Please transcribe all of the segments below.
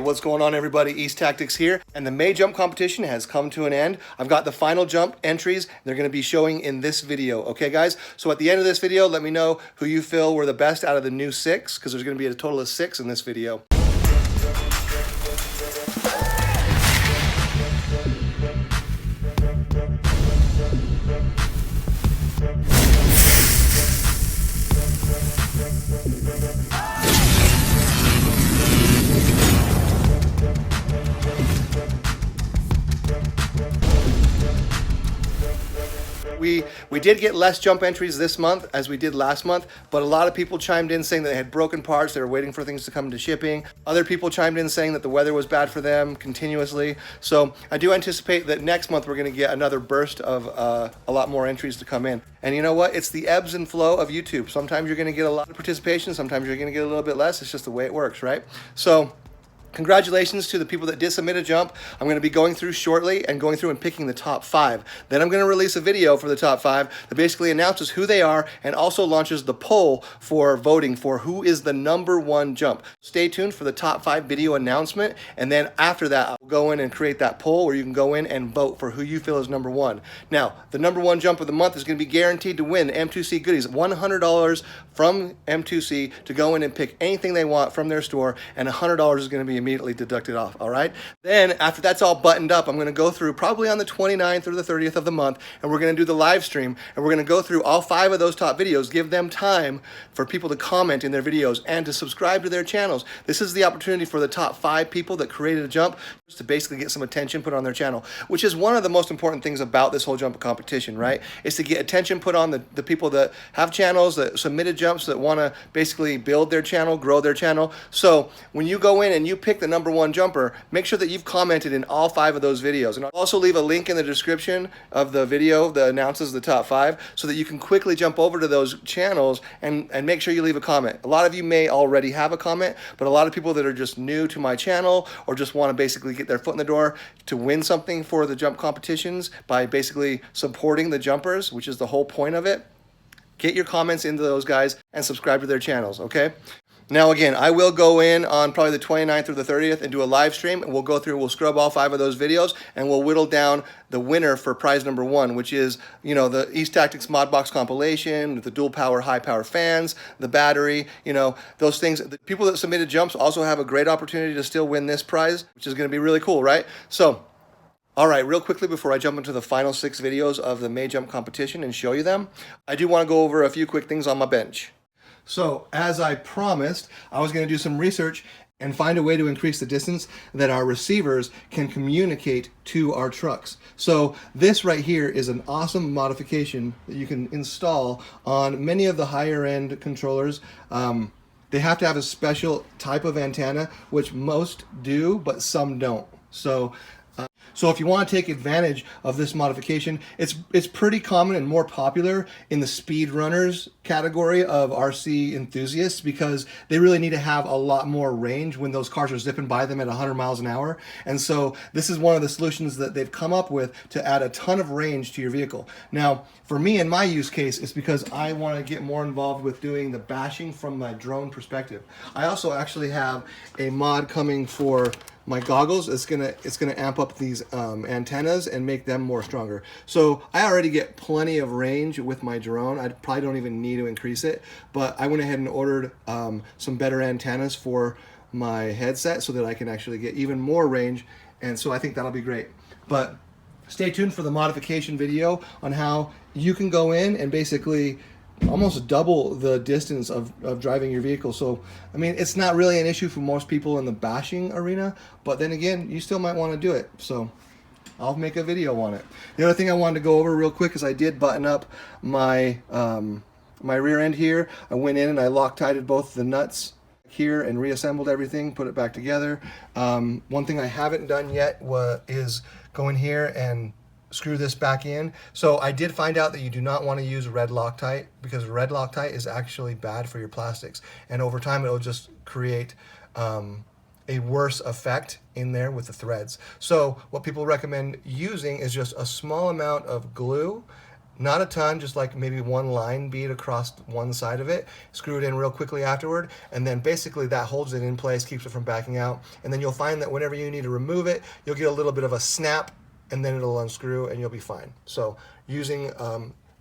what's going on everybody? East Tactics here, and the May jump competition has come to an end. I've got the final jump entries. They're going to be showing in this video, okay guys? So at the end of this video, let me know who you feel were the best out of the new 6, because there's going to be a total of 6 in this video. We did get less jump entries this month as we did last month, but a lot of people chimed in saying that they had broken parts, they were waiting for things to come to shipping. Other people chimed in saying that the weather was bad for them continuously. So I do anticipate that next month we're going to get another burst of a lot more entries to come in. And you know what? It's the ebbs and flow of YouTube. Sometimes you're going to get a lot of participation, sometimes you're going to get a little bit less. It's just the way it works, right? So congratulations to the people that did submit a jump. I'm going to be going through shortly and going through and picking the top 5. Then I'm going to release a video for the top 5 that basically announces who they are and also launches the poll for voting for who is the #1 jump. Stay tuned for the top 5 video announcement, and then after that I'll go in and create that poll where you can go in and vote for who you feel is #1. Now, the #1 jump of the month is going to be guaranteed to win M2C goodies, $100 from M2C to go in and pick anything they want from their store, and $100 is going to be immediately deducted off, all right? Then after that's all buttoned up, I'm going to go through probably on the 29th or the 30th of the month, and we're going to do the live stream, and we're going to go through all 5 of those top videos, give them time for people to comment in their videos and to subscribe to their channels. This is the opportunity for the top 5 people that created a jump to basically get some attention put on their channel, which is one of the most important things about this whole jump competition, right? Is to get attention put on the people that have channels, that submitted jumps, that want to basically build their channel, grow their channel. So when you go in and you pick the #1 jumper, make sure that you've commented in all 5 of those videos. And I'll also leave a link in the description of the video that announces the top 5 so that you can quickly jump over to those channels and make sure you leave a comment. A lot of you may already have a comment, but a lot of people that are just new to my channel or just want to basically get their foot in the door to win something for the jump competitions by basically supporting the jumpers, which is the whole point of it, get your comments into those guys and subscribe to their channels, okay? Now again, I will go in on probably the 29th or the 30th and do a live stream, and we'll go through, we'll scrub all 5 of those videos, and we'll whittle down the winner for prize #1, which is, you know, the East Tactics mod box compilation with the dual power, high power fans, the battery, you know, those things. The people that submitted jumps also have a great opportunity to still win this prize, which is going to be really cool, right? So, all right, real quickly before I jump into the final 6 videos of the May jump competition and show you them, I do want to go over a few quick things on my bench. So, as I promised, I was going to do some research and find a way to increase the distance that our receivers can communicate to our trucks. So this right here is an awesome modification that you can install on many of the higher end controllers. They have to have a special type of antenna, which most do, but some don't. So if you want to take advantage of this modification, it's pretty common and more popular in the speed runners category of RC enthusiasts, because they really need to have a lot more range when those cars are zipping by them at 100 miles an hour. And so this is one of the solutions that they've come up with to add a ton of range to your vehicle. Now, for me in my use case, it's because I want to get more involved with doing the bashing from my drone perspective. I also actually have a mod coming for my goggles. It's gonna amp up these antennas and make them more stronger. So I already get plenty of range with my drone. I probably don't even need to increase it, but I went ahead and ordered some better antennas for my headset so that I can actually get even more range, and so I think that'll be great. But stay tuned for the modification video on how you can go in and basically almost double the distance of driving your vehicle. So, I mean, it's not really an issue for most people in the bashing arena, but then again, you still might want to do it. So I'll make a video on it. The other thing I wanted to go over real quick is I did button up my my rear end here. I went in and I Loctited both the nuts here and reassembled everything, put it back together. One thing I haven't done yet is go in here and screw this back in. So I did find out that you do not want to use red Loctite, because red Loctite is actually bad for your plastics, and over time it'll just create a worse effect in there with the threads. So what people recommend using is just a small amount of glue Not a ton, just like maybe one line bead across one side of it. Screw it in real quickly afterward, and then basically that holds it in place, keeps it from backing out. And then you'll find that whenever you need to remove it, you'll get a little bit of a snap, and then it'll unscrew, and you'll be fine. So using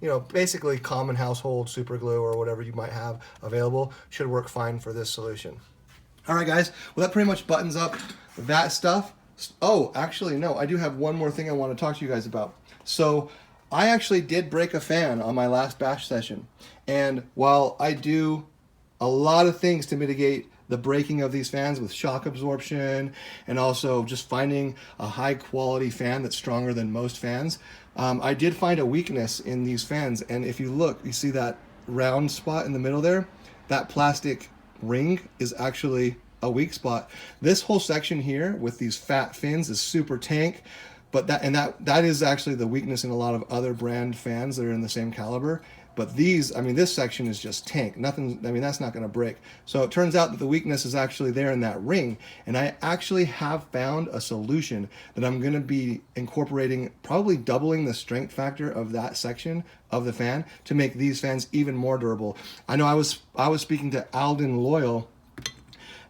you know, basically common household super glue or whatever you might have available should work fine for this solution. All right, guys. Well, that pretty much buttons up that stuff. Oh, actually, no. I do have one more thing I want to talk to you guys about. So I actually did break a fan on my last bash session. And while I do a lot of things to mitigate the breaking of these fans with shock absorption and also just finding a high quality fan that's stronger than most fans, I did find a weakness in these fans. And if you look, you see that round spot in the middle there? That plastic ring is actually a weak spot. This whole section here with these fat fins is super tank, but that is actually the weakness in a lot of other brand fans that are in the same caliber. But these, I mean, this section is just tank. Nothing, I mean, that's not going to break. So it turns out that the weakness is actually there in that ring. And I actually have found a solution that I'm going to be incorporating, probably doubling the strength factor of that section of the fan to make these fans even more durable. I know I was speaking to Alden Loyal,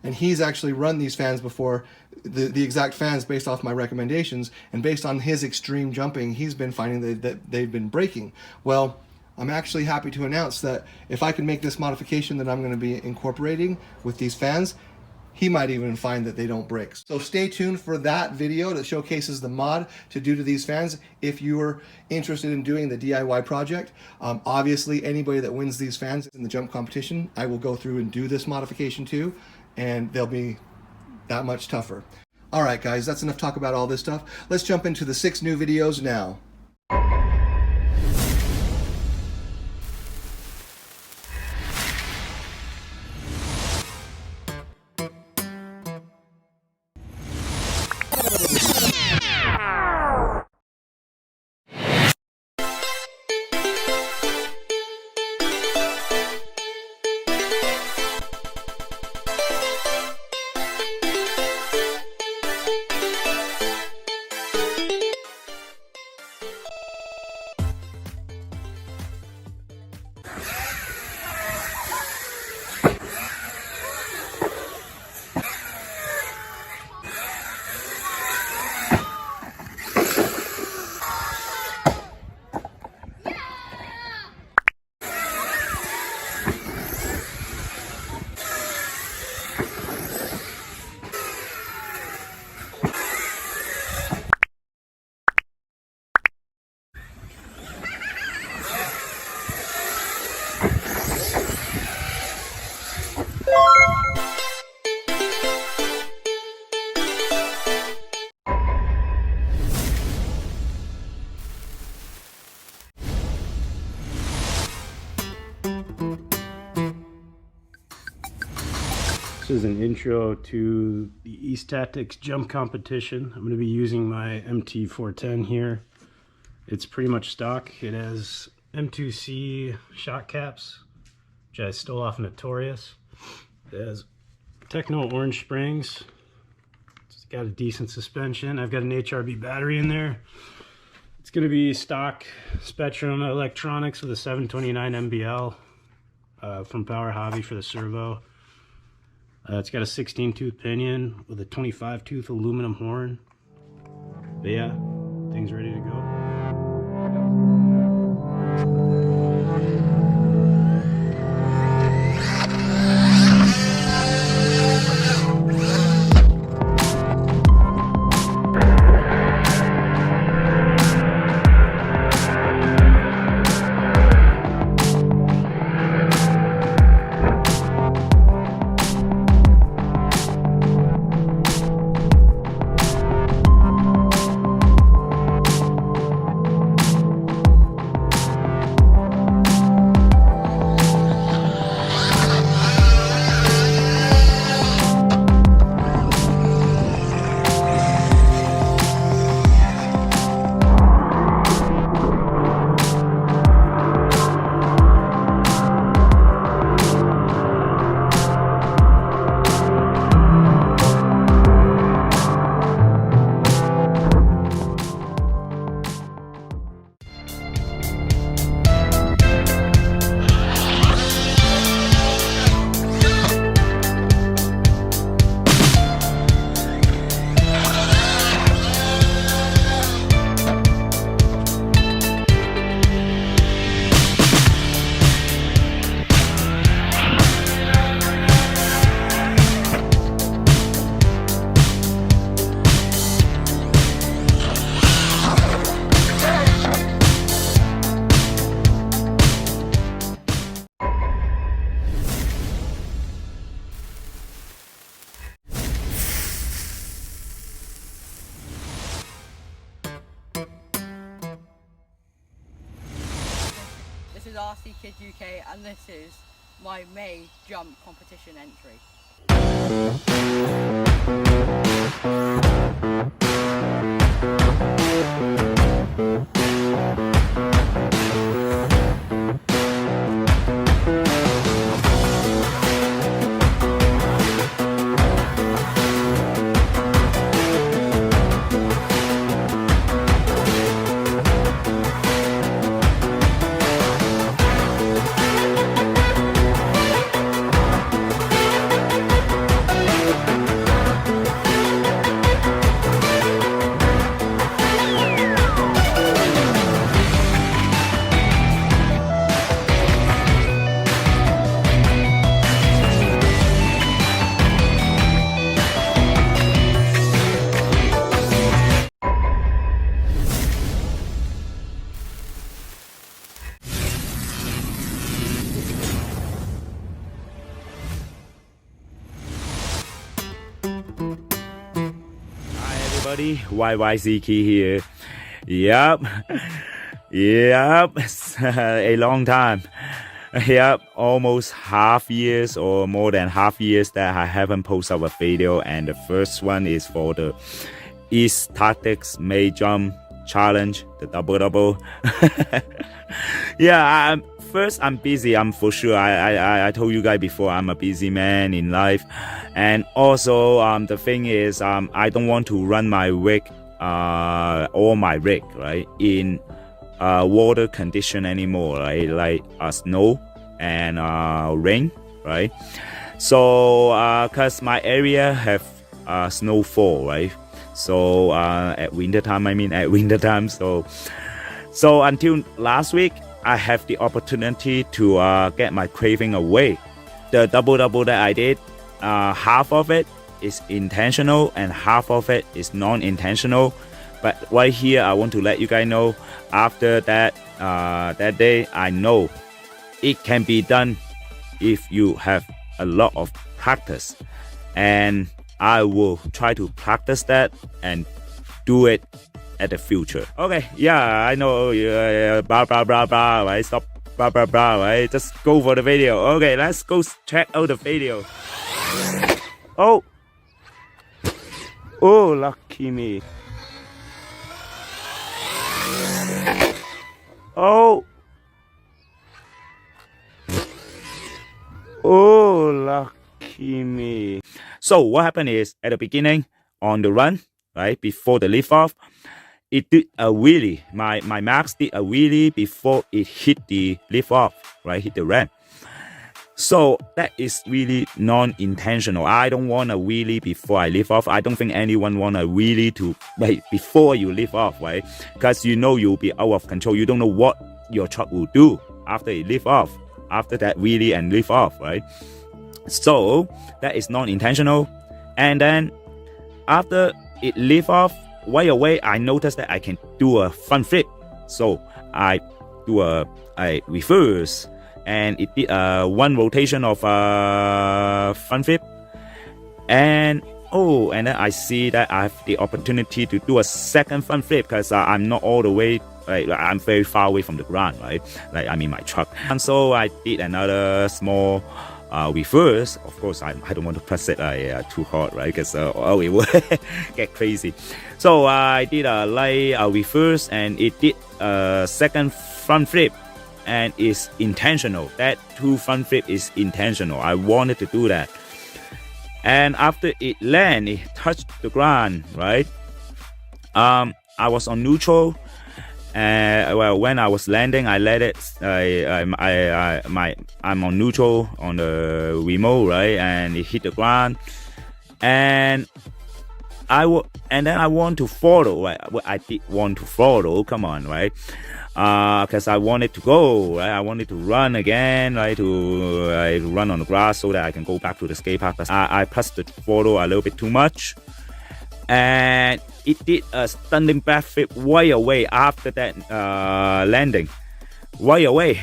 and he's actually run these fans before, the exact fans based off my recommendations, and based on his extreme jumping, he's been finding that they've been breaking. Well, I'm actually happy to announce that if I can make this modification that I'm going to be incorporating with these fans, he might even find that they don't break. So stay tuned for that video that showcases the mod to do to these fans if you're interested in doing the DIY project. Obviously, anybody that wins these fans in the jump competition, I will go through and do this modification too, and they'll be that much tougher. All right, guys, that's enough talk about all this stuff. Let's jump into the 6 new videos now. This is an intro to the East Tactics jump competition. I'm going to be using my MT410 here. It's pretty much stock. It has M2C shot caps, which I stole off Notorious. It has Techno orange springs. It's got a decent suspension. I've got an HRB battery in there. It's going to be stock Spectrum electronics with a 729 MBL from Power Hobby for the servo. It's got a 16 tooth pinion with a 25 tooth aluminum horn. But yeah, thing's ready to go. is RC Kid UK and this is my May jump competition entry. Everybody, YYZK here. Yep, it's a long time. Yep, almost half years or more than half years that I haven't posted a video, and the first one is for the East Tactics May Jump Challenge, the double. Yeah, first I'm busy. I'm for sure. I told you guys before I'm a busy man in life, and also the thing is I don't want to run my rig or my rig right in water condition anymore, right? Like snow and rain, right? So cause my area have snowfall, right? So at winter time, so until last week I have the opportunity to get my craving away. The double that I did, half of it is intentional and half of it is non-intentional. But right here I want to let you guys know, after that that day, I know it can be done if you have a lot of practice, and I will try to practice that and do it at the future. Okay, yeah, I know, blah, right? Stop, right? Just go for the video. Okay, let's go check out the video. Oh, lucky me. Oh, lucky me. So what happened is, at the beginning, on the run, right, before the lift off, it did a wheelie. My max did a wheelie before it hit the lift off, right, hit the ramp. So that is really non-intentional. I don't want a wheelie before I lift off. I don't think anyone want a wheelie to before you lift off, right? Because you know you'll be out of control. You don't know what your truck will do after it lift off, after that wheelie and lift off, right? So that is non-intentional. And then after it lift off, right away I noticed that I can do a front flip. So I do a reverse, and it did one rotation of front flip, and then I see that I have the opportunity to do a second front flip, because I'm not all the way, like I'm very far away from the ground, right? Like I'm in my truck, and so I did another small reverse. Of course, I don't want to press it too hard, right? Because it will get crazy. So I did a light reverse, and it did a second front flip, and it's intentional. That two front flip is intentional. I wanted to do that. And after it landed, it touched the ground, right? I was on neutral. Well, when I was landing, I let it. I'm on neutral on the remote, right? And it hit the ground, and then I want to follow. Right? I did want to follow. Come on, right? Because I wanted to go, right? I wanted to run again, right? To run on the grass so that I can go back to the skate park. I pressed the throttle a little bit too much, and it did a stunning backflip right away after that landing, right away.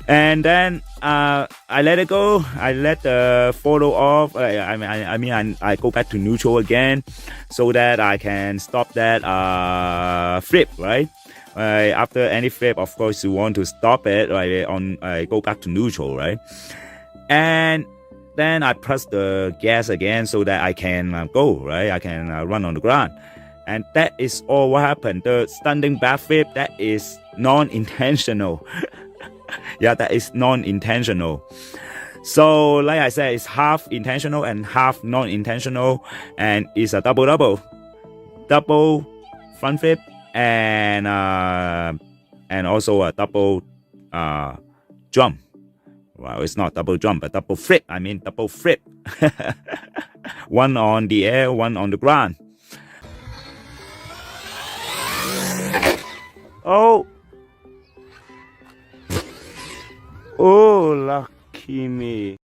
And then I let it go. I let the throttle off. I go back to neutral again, so that I can stop that flip, right? After any flip, of course, you want to stop it, right? Go back to neutral, right? And then I press the gas again so that I can go, right? I can run on the ground. And that is all what happened. The standing backflip, that is non-intentional. Yeah, that is non-intentional. So, like I said, it's half intentional and half non-intentional. And it's a double front flip, and also a double jump. Well, it's not double jump, but double flip. I mean double flip. One on the air, one on the ground. Oh, lucky me.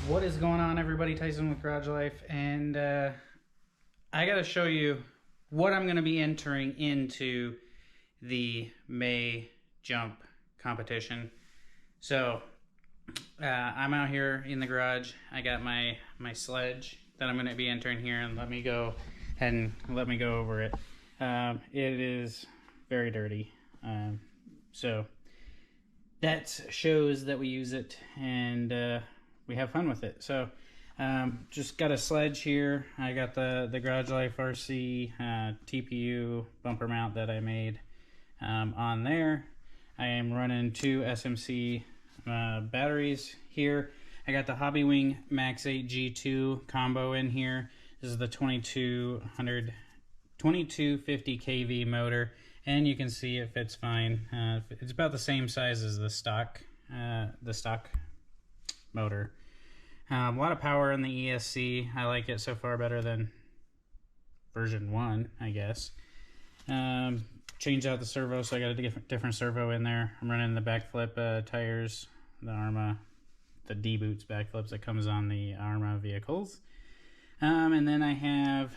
What is going on, everybody? Tyson with Garage Life, and I gotta show you what I'm gonna be entering into the May jump competition. So I'm out here in the garage. I got my sledge that I'm gonna be entering here, and let me go over it. It is very dirty, so that shows that we use it and we have fun with it. So just got a sledge here. I got the Garage Life RC TPU bumper mount that I made on there. I am running 2 SMC batteries here. I got the Hobby Wing Max 8 G2 combo in here. This is the 2250 kV motor, and you can see it fits fine. It's about the same size as the stock motor. A lot of power in the ESC. I like it so far better than version 1, I guess. Changed out the servo, so I got a different servo in there. I'm running the backflip tires, the Arrma, the D-Boots backflips that comes on the Arrma vehicles. And then I have,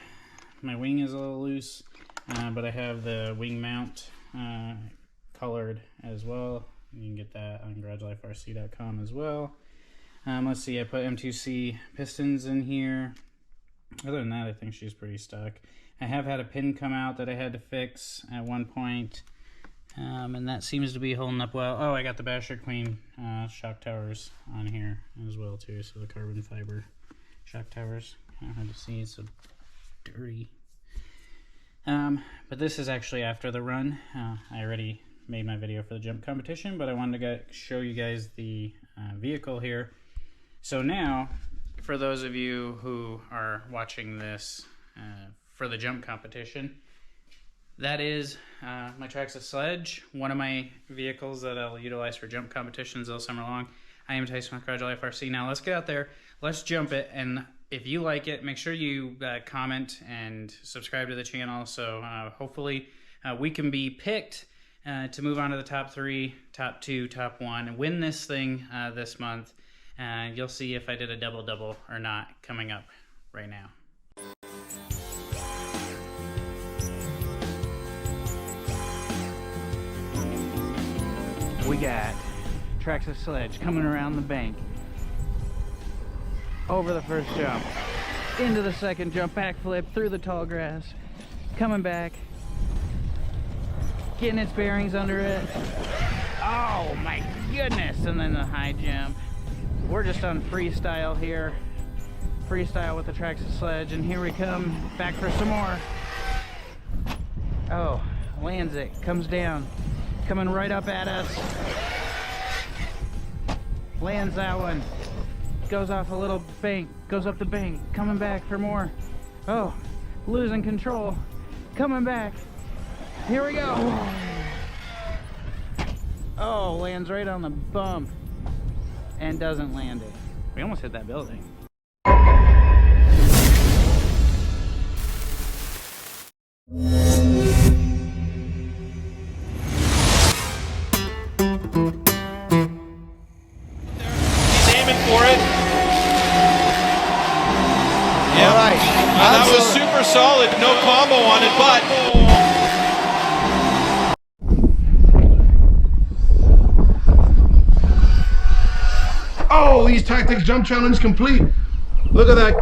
my wing is a little loose, but I have the wing mount colored as well. You can get that on GarageLifeRC.com as well. Let's see, I put M2C pistons in here. Other than that, I think she's pretty stuck. I have had a pin come out that I had to fix at one point, and that seems to be holding up well. Oh, I got the Basher Queen shock towers on here as well too, so the carbon fiber shock towers. Kind of hard to see, it's so dirty. But this is actually after the run. I already made my video for the jump competition, but I wanted to show you guys the vehicle here. So now, for those of you who are watching this for the jump competition, that is my Traxxas sledge, one of my vehicles that I'll utilize for jump competitions all summer long. I am Tyson with Garage Life RC. Now let's get out there, let's jump it, and if you like it, make sure you comment and subscribe to the channel, so hopefully we can be picked to move on to the top 3, top 2, top 1, and win this thing this month. You'll see if I did a double-double or not coming up right now. We got Traxxas sledge coming around the bank, over the first jump, into the second jump, backflip through the tall grass, coming back, getting its bearings under it. Oh my goodness! And then the high jump. We're just on freestyle here. Freestyle with the Traxxas sledge, and here we come back for some more. Oh, lands it, comes down, coming right up at us. Lands that one. Goes off a little bank, goes up the bank, coming back for more. Oh, losing control, coming back. Here we go. Oh, lands right on the bump and doesn't land it. We almost hit that building. For it. Yeah. All right. That was super solid. No combo on it, but Tactics Jump Challenge complete. Look at that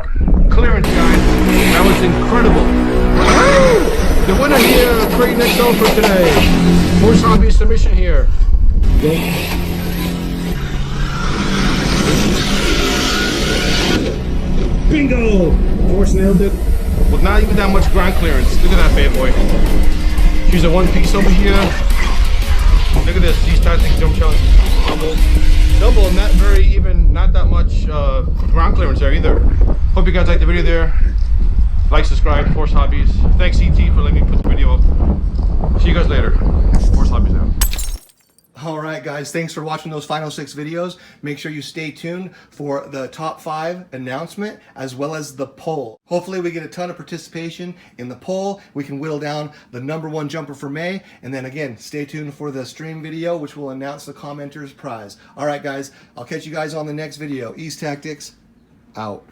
clearance, guys. That was incredible. The winner here, Kraton XL for today. Force Hobby submission here. Bingo! Force nailed it. With not even that much ground clearance. Look at that bad boy. Here's a one piece over here. Look at this. These Tactics Jump Challenge. Double, and not very even, not that much ground clearance there either. Hope you guys liked the video there. Like, subscribe, Force Hobbies. Thanks ET for letting me put the video up. See you guys later. Force Hobbies out. All right, guys, thanks for watching those final 6 videos. Make sure you stay tuned for the top 5 announcement as well as the poll. Hopefully we get a ton of participation in the poll. We can whittle down the #1 jumper for May. And then again, stay tuned for the stream video, which will announce the commenter's prize. All right, guys, I'll catch you guys on the next video. East Tactics, out.